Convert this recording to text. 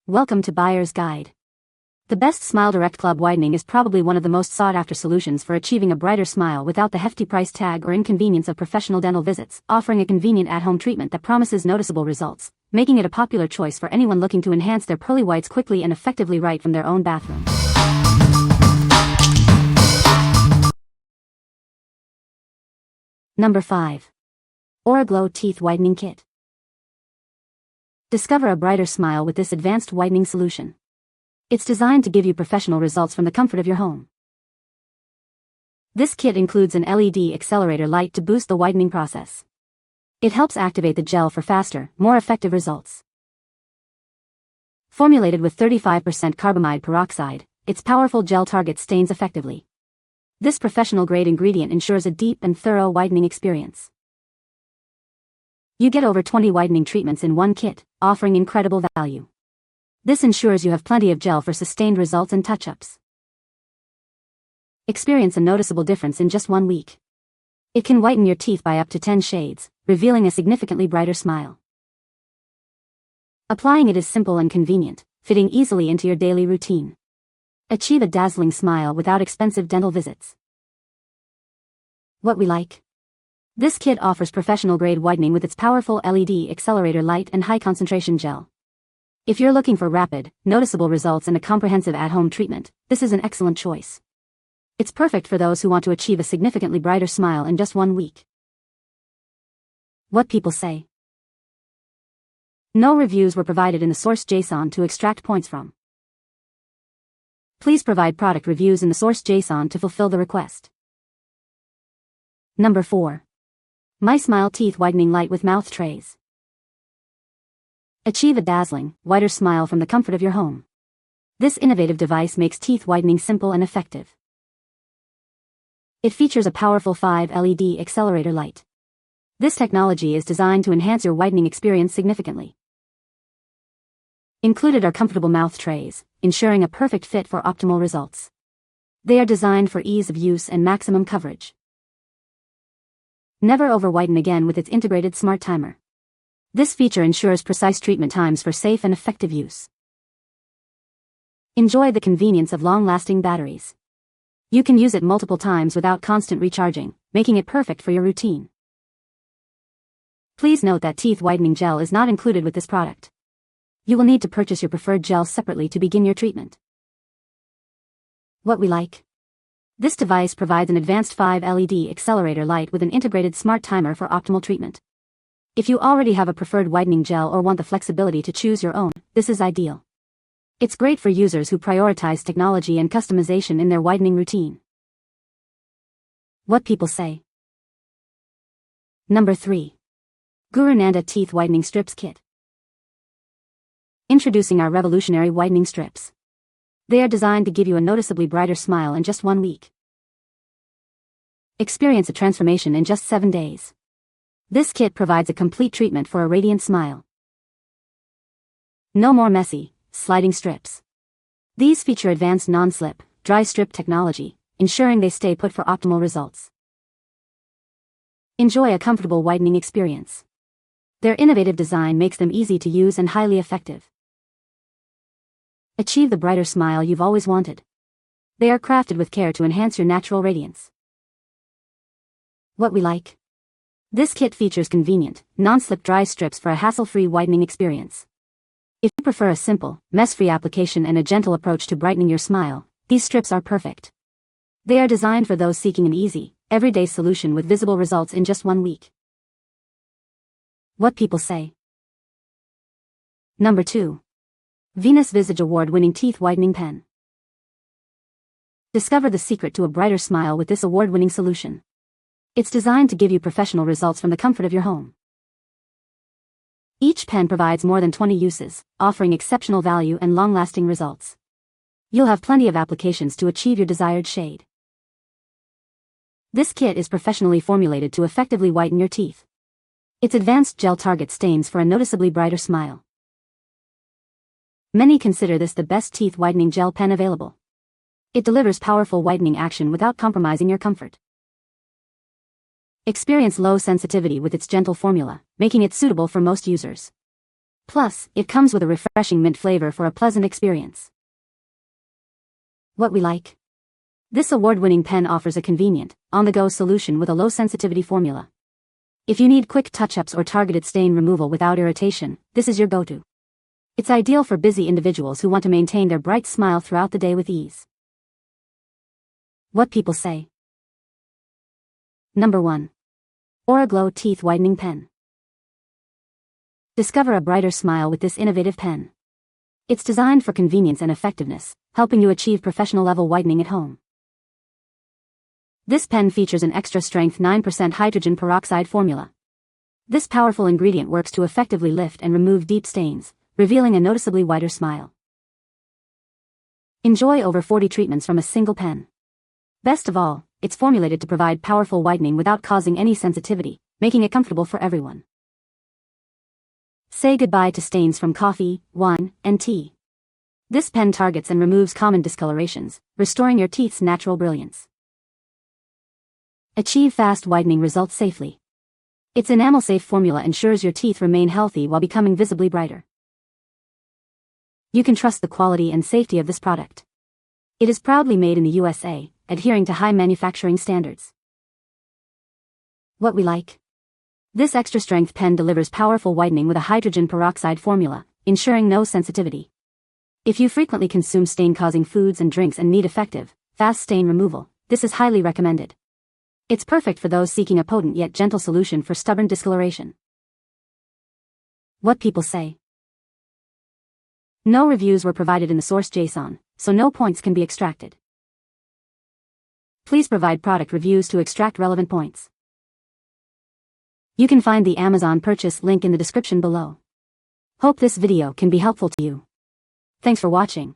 Welcome to Buyer's Guide. The best SmileDirectClub Whitening is probably one of the most sought-after solutions for achieving a brighter smile without the hefty price tag or inconvenience of professional dental visits, offering a convenient at-home treatment that promises noticeable results, making it a popular choice for anyone looking to enhance their pearly whites quickly and effectively right from their own bathroom. Number 5. Auraglow Teeth Whitening Kit. Discover a brighter smile with this advanced whitening solution. It's designed to give you professional results from the comfort of your home. This kit includes an LED accelerator light to boost the whitening process. It helps activate the gel for faster, more effective results. Formulated with 35% carbamide peroxide, its powerful gel targets stains effectively. This professional-grade ingredient ensures a deep and thorough whitening experience. You get over 20 whitening treatments in one kit, offering incredible value. This ensures you have plenty of gel for sustained results and touch-ups. Experience a noticeable difference in just 1 week. It can whiten your teeth by up to 10 shades, revealing a significantly brighter smile. Applying it is simple and convenient, fitting easily into your daily routine. Achieve a dazzling smile without expensive dental visits. What we like. This kit offers professional-grade whitening with its powerful LED accelerator light and high-concentration gel. If you're looking for rapid, noticeable results and a comprehensive at-home treatment, this is an excellent choice. It's perfect for those who want to achieve a significantly brighter smile in just 1 week. What people say. No reviews were provided in the source JSON to extract points from. Please provide product reviews in the source JSON to fulfill the request. Number 4. MySmile Teeth Whitening Light with Mouth Trays. Achieve a dazzling, whiter smile from the comfort of your home. This innovative device makes teeth whitening simple and effective. It features a powerful 5 LED accelerator light. This technology is designed to enhance your whitening experience significantly. Included are comfortable mouth trays, ensuring a perfect fit for optimal results. They are designed for ease of use and maximum coverage. Never over-whiten again with its integrated smart timer. This feature ensures precise treatment times for safe and effective use. Enjoy the convenience of long-lasting batteries. You can use it multiple times without constant recharging, making it perfect for your routine. Please note that teeth whitening gel is not included with this product. You will need to purchase your preferred gel separately to begin your treatment. What we like. This device provides an advanced 5 LED accelerator light with an integrated smart timer for optimal treatment. If you already have a preferred whitening gel or want the flexibility to choose your own, this is ideal. It's great for users who prioritize technology and customization in their whitening routine. What people say. Number 3. GuruNanda Teeth Whitening Strips Kit. Introducing our revolutionary whitening strips. They are designed to give you a noticeably brighter smile in just 1 week. Experience a transformation in just 7 days. This kit provides a complete treatment for a radiant smile. No more messy, sliding strips. These feature advanced non-slip, dry strip technology, ensuring they stay put for optimal results. Enjoy a comfortable whitening experience. Their innovative design makes them easy to use and highly effective. Achieve the brighter smile you've always wanted. They are crafted with care to enhance your natural radiance. What we like. This kit features convenient, non-slip dry strips for a hassle-free whitening experience. If you prefer a simple, mess-free application and a gentle approach to brightening your smile, these strips are perfect. They are designed for those seeking an easy, everyday solution with visible results in just 1 week. What people say. Number 2. Venus Visage Award-winning Teeth Whitening Pen. Discover the secret to a brighter smile with this award-winning solution. It's designed to give you professional results from the comfort of your home. Each pen provides more than 20 uses, offering exceptional value and long-lasting results. You'll have plenty of applications to achieve your desired shade. This kit is professionally formulated to effectively whiten your teeth. Its advanced gel targets stains for a noticeably brighter smile. Many consider this the best teeth whitening gel pen available. It delivers powerful whitening action without compromising your comfort. Experience low sensitivity with its gentle formula, making it suitable for most users. Plus, it comes with a refreshing mint flavor for a pleasant experience. What we like. This award-winning pen offers a convenient, on-the-go solution with a low-sensitivity formula. If you need quick touch-ups or targeted stain removal without irritation, this is your go-to. It's ideal for busy individuals who want to maintain their bright smile throughout the day with ease. What people say. Number 1. Auraglow Teeth Whitening Pen. Discover a brighter smile with this innovative pen. It's designed for convenience and effectiveness, helping you achieve professional-level whitening at home. This pen features an extra-strength 9% hydrogen peroxide formula. This powerful ingredient works to effectively lift and remove deep stains, revealing a noticeably whiter smile. Enjoy over 40 treatments from a single pen. Best of all, it's formulated to provide powerful whitening without causing any sensitivity, making it comfortable for everyone. Say goodbye to stains from coffee, wine, and tea. This pen targets and removes common discolorations, restoring your teeth's natural brilliance. Achieve fast whitening results safely. Its enamel-safe formula ensures your teeth remain healthy while becoming visibly brighter. You can trust the quality and safety of this product. It is proudly made in the USA, adhering to high manufacturing standards. What we like. This extra-strength pen delivers powerful whitening with a hydrogen peroxide formula, ensuring no sensitivity. If you frequently consume stain-causing foods and drinks and need effective, fast stain removal, this is highly recommended. It's perfect for those seeking a potent yet gentle solution for stubborn discoloration. What people say. No reviews were provided in the source JSON, so no points can be extracted. Please provide product reviews to extract relevant points. You can find the Amazon purchase link in the description below. Hope this video can be helpful to you. Thanks for watching.